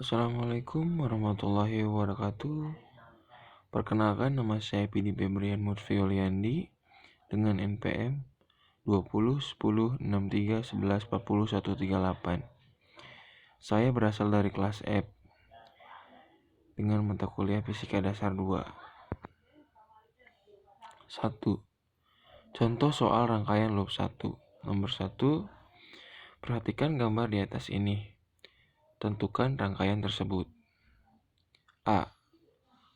Assalamualaikum warahmatullahi wabarakatuh. Perkenalkan, nama saya Pidi Febrian Murfioliandi dengan NPM 20 10 63 11 40 138. Saya berasal dari kelas F dengan mata kuliah Fisika Dasar 2. 1. Contoh soal rangkaian loop 1. Nomor 1. Perhatikan gambar di atas ini. Tentukan rangkaian tersebut. A.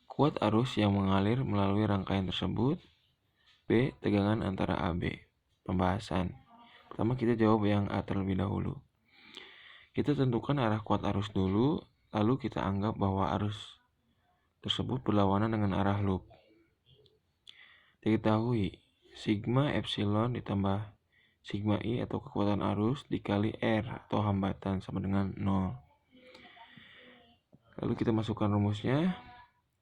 Kuat arus yang mengalir melalui rangkaian tersebut. B. Tegangan antara AB. Pembahasan. Pertama kita jawab yang A terlebih dahulu. Kita tentukan arah kuat arus dulu, lalu kita anggap bahwa arus tersebut berlawanan dengan arah loop. Diketahui sigma epsilon ditambah sigma I atau kekuatan arus dikali R atau hambatan sama dengan 0. Lalu kita masukkan rumusnya.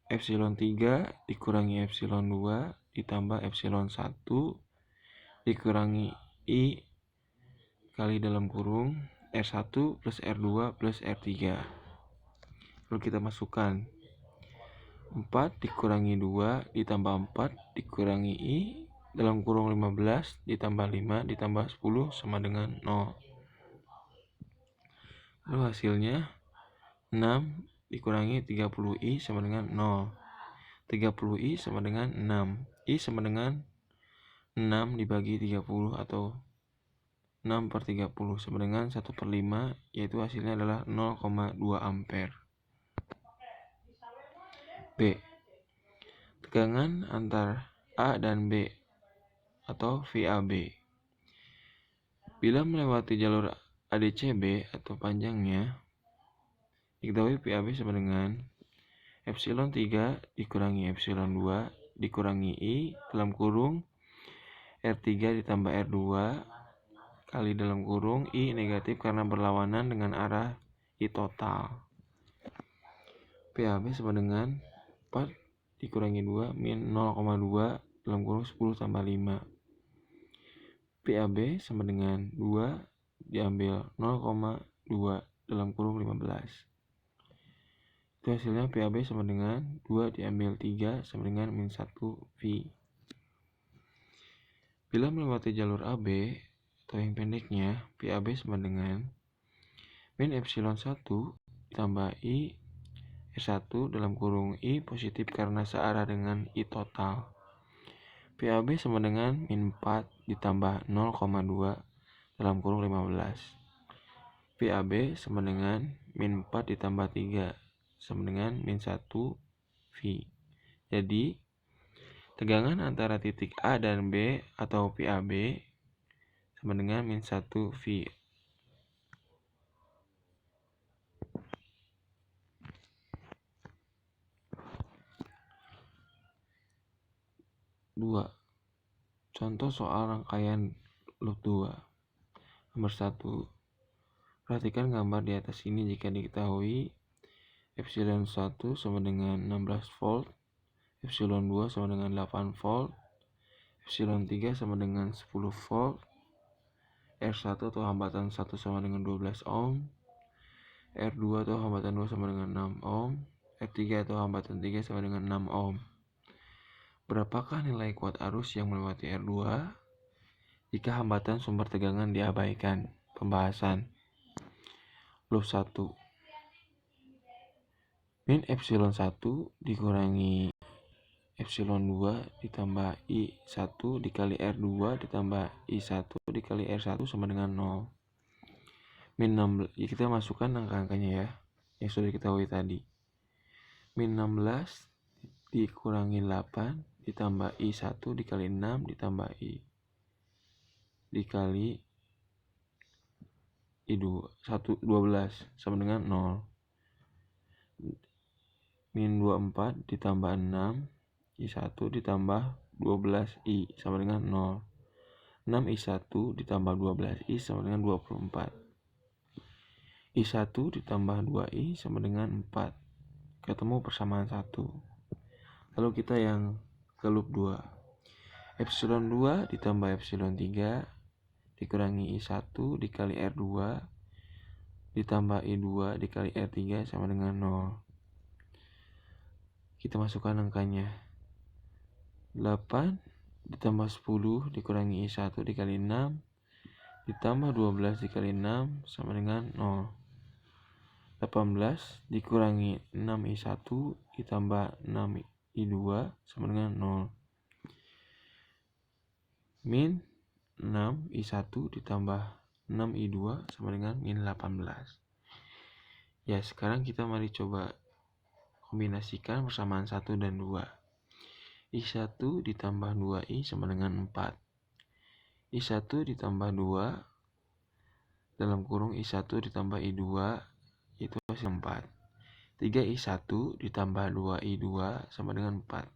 Epsilon 3 dikurangi epsilon 2 ditambah epsilon 1 dikurangi I kali dalam kurung R1 plus R2 plus R3. Lalu kita masukkan 4 dikurangi 2 ditambah 4 dikurangi I dalam kurung 15 ditambah 5 ditambah 10 sama dengan 0. Lalu hasilnya 6 dikurangi 30I sama dengan 0. 30I sama dengan 6. I sama dengan 6 dibagi 30 atau 6 per 30 sama dengan 1 per 5, yaitu hasilnya adalah 0,2 ampere. B. Tegangan antar A dan B atau VAB. Bila melewati jalur ADCB atau panjangnya, diketahui VAB sama dengan epsilon 3 dikurangi epsilon 2 dikurangi I dalam kurung R3 ditambah R2 kali dalam kurung I negatif karena berlawanan dengan arah I total. PAB sama dengan 4 dikurangi 2 min 0,2 dalam kurung 10 tambah 5. PAB sama dengan 2 diambil 0,2 dalam kurung 15. Itu hasilnya PAB sama dengan 2 diambil 3 sama dengan min 1 V. Bila melewati jalur AB atau yang pendeknya, PAB sama dengan min epsilon 1 ditambah I R1 dalam kurung I positif karena searah dengan I total. PAB sama dengan min 4 ditambah 0,2 dalam kurung 15. PAB sama dengan min 4 ditambah 3 sama dengan min 1 V. Jadi, tegangan antara titik A dan B atau PAB sama dengan min 1 V. Dua. Contoh soal rangkaian loop 2. Nomor 1. Perhatikan gambar di atas ini jika diketahui epsilon 1 sama dengan 16 volt, epsilon 2 sama dengan 8 volt, epsilon 3 sama dengan 10 volt, R1 atau hambatan 1 sama dengan 12 ohm, R2 atau hambatan 2 sama dengan 6 ohm, R3 atau hambatan 3 sama dengan 6 ohm. Berapakah nilai kuat arus yang melewati R2 jika hambatan sumber tegangan diabaikan? Pembahasan. Loop 1. Min epsilon 1 dikurangi epsilon 2 ditambah I1 dikali R2 ditambah I1 dikali R1 sama dengan 0. Min 16, kita masukkan angka-angkanya ya, yang sudah diketahui tadi. Min 16 dikurangi 8 ditambah I1 dikali 6 ditambah I dikali I2 12 sama dengan 0. Min 24 ditambah 6 I1 ditambah 12I sama dengan 0. 6 I1 ditambah 12I sama dengan 24. I1 ditambah 2I sama dengan 4. Ketemu persamaan 1. Lalu kita yang ke loop 2. Epsilon 2 ditambah epsilon 3 dikurangi I1 dikali R2 ditambah I2 dikali R3 sama dengan 0. Kita masukkan angkanya. 8 ditambah 10 dikurangi I1 dikali 6 ditambah 12 dikali 6 sama dengan 0. 18 dikurangi 6I1 ditambah 6I2 sama dengan 0. Min 6I1 ditambah 6I2 sama dengan min 18. Ya, sekarang kita mari coba kombinasikan persamaan 1 dan 2. I1 ditambah 2I sama dengan 4. I1 ditambah 2 dalam kurung I1 ditambah I2 itu hasil 4. 3I1 ditambah 2I2 sama dengan 4.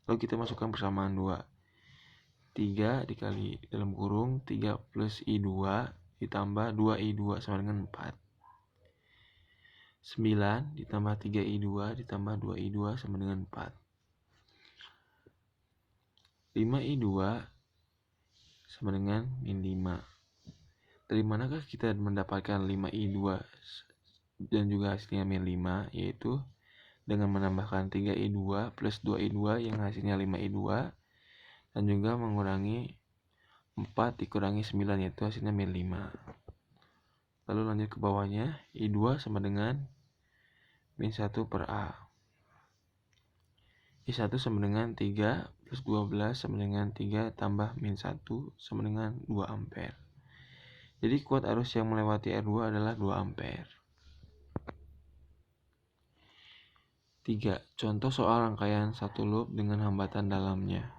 Lalu kita masukkan persamaan 2. 3 dikali dalam kurung 3 plus I2 ditambah 2I2 sama dengan 4. 9 ditambah 3I2 ditambah 2I2 sama dengan 4. 5I2 sama dengan min 5. Dari manakah kita mendapatkan 5I2 dan juga hasilnya min 5? Yaitu dengan menambahkan 3I2 plus 2I2 yang hasilnya 5I2 dan juga mengurangi 4 dikurangi 9 yaitu hasilnya min 5. Lalu lanjut ke bawahnya, I2 sama dengan min 1 per A. I1 sama dengan 3 plus 12 sama dengan 3 tambah min 1 sama dengan 2 ampere. Jadi kuat arus yang melewati R2 adalah 2 ampere. 3. Contoh soal rangkaian satu loop dengan hambatan dalamnya.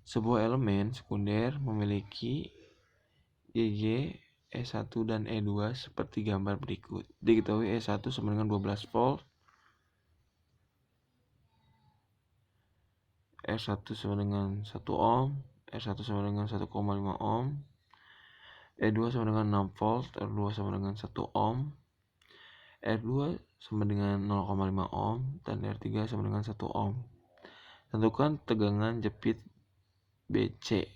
Sebuah elemen sekunder memiliki GG, E1 dan E2 seperti gambar berikut. Diketahui E1 sama dengan 12 volt, R1 sama dengan 1 ohm, R1 sama dengan 1,5 ohm, E2 sama dengan 6 volt, R2 sama dengan 1 ohm, R2 sama dengan 0,5 ohm, dan R3 sama dengan 1 ohm. Tentukan tegangan jepit BC.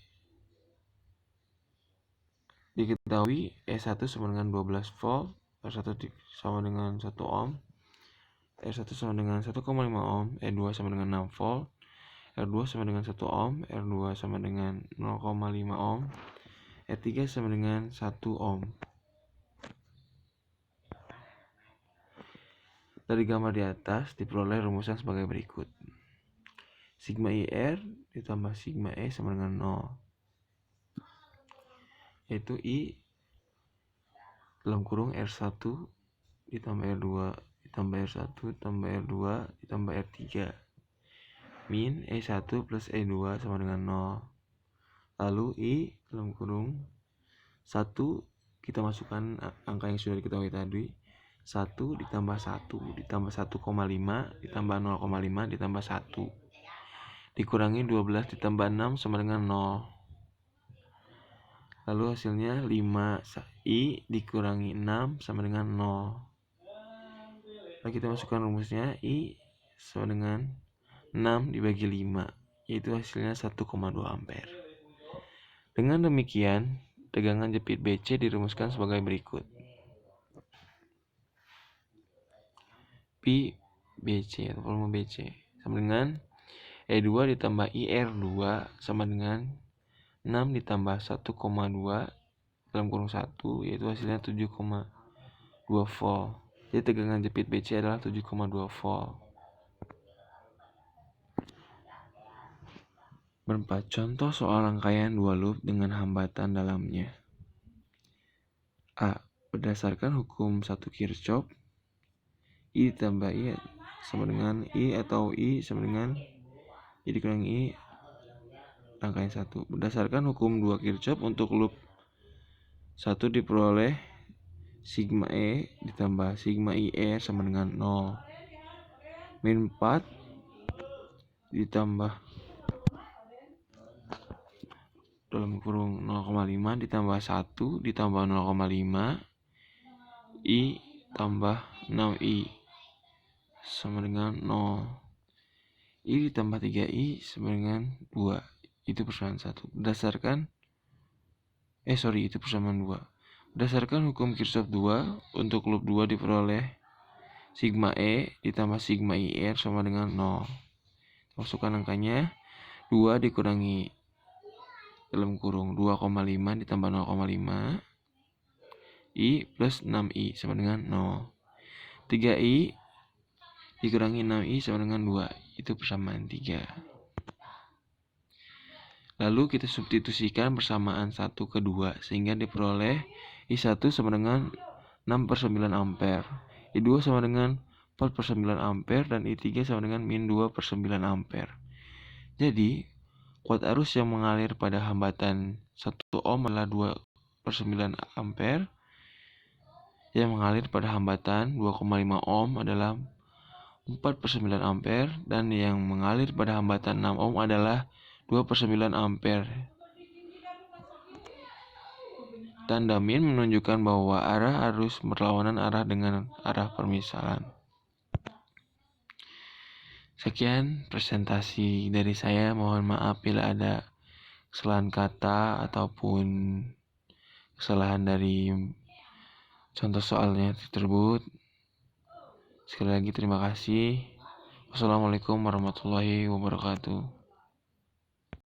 Diketahui E1 sama dengan 12 volt, R1 sama dengan 1 ohm, R1 sama dengan 1,5 ohm, E2 sama dengan 6 volt, R2 sama dengan 1 ohm, R2 sama dengan 0,5 ohm, R3 sama dengan 1 ohm. Dari gambar di atas diperoleh rumusan sebagai berikut. Sigma IR ditambah sigma E sama dengan 0. Yaitu I dalam kurung R1 ditambah R2 ditambah R1 ditambah R2 ditambah R3 min E1 plus E2 sama dengan 0. Lalu I dalam kurung 1 kita masukkan angka yang sudah diketahui tadi. 1 ditambah 1 ditambah 1,5 ditambah 0,5 ditambah 1 dikurangi 12 ditambah 6 sama dengan 0. Lalu hasilnya 5I dikurangi 6 sama dengan 0. Lalu kita masukkan rumusnya. I sama dengan 6 dibagi 5, yaitu hasilnya 1,2 ampere. Dengan demikian, tegangan jepit BC dirumuskan sebagai berikut. Pi BC atau volume BC sama dengan E2 ditambah IR2 sama dengan 6 ditambah 1,2 dalam kurung 1, yaitu hasilnya 7,2 volt. Jadi tegangan jepit BC adalah 7,2 volt. 4. Contoh soal rangkaian dua loop dengan hambatan dalamnya. A. Berdasarkan hukum 1 Kirchhoff, I ditambah I sama dengan I atau I sama dengan I dikurangi I rangkaian 1. Berdasarkan hukum 2 Kirchhoff untuk loop 1 diperoleh sigma E ditambah sigma IR sama dengan 0. Min 4 ditambah dalam kurung 0,5 ditambah 1 ditambah 0,5 I tambah 6I sama dengan 0. I ditambah 3I sama dengan 2. Itu persamaan 1. Itu persamaan 2. Berdasarkan hukum Kirchhoff 2, untuk loop 2 diperoleh sigma E ditambah sigma IR sama dengan 0. Masukkan angkanya, 2 dikurangi dalam kurung 2,5 ditambah 0,5 I plus 6I sama dengan 0. 3I dikurangi 6I sama dengan 2, itu persamaan 3. Lalu kita substitusikan persamaan 1 ke 2 sehingga diperoleh I1 sama dengan 6/9 ampere, I2 sama dengan 4/9 ampere, dan I3 sama dengan min 2/9 ampere. Jadi, kuat arus yang mengalir pada hambatan 1 ohm adalah 2/9 ampere, yang mengalir pada hambatan 2,5 ohm adalah 4/9 ampere, dan yang mengalir pada hambatan 6 ohm adalah 2/9 ampere. Tanda min menunjukkan bahwa arah arus berlawanan arah dengan arah permisalan. Sekian presentasi dari saya. Mohon maaf bila ada kesalahan kata ataupun kesalahan dari contoh soalnya tersebut. Sekali lagi terima kasih. Wassalamualaikum warahmatullahi wabarakatuh.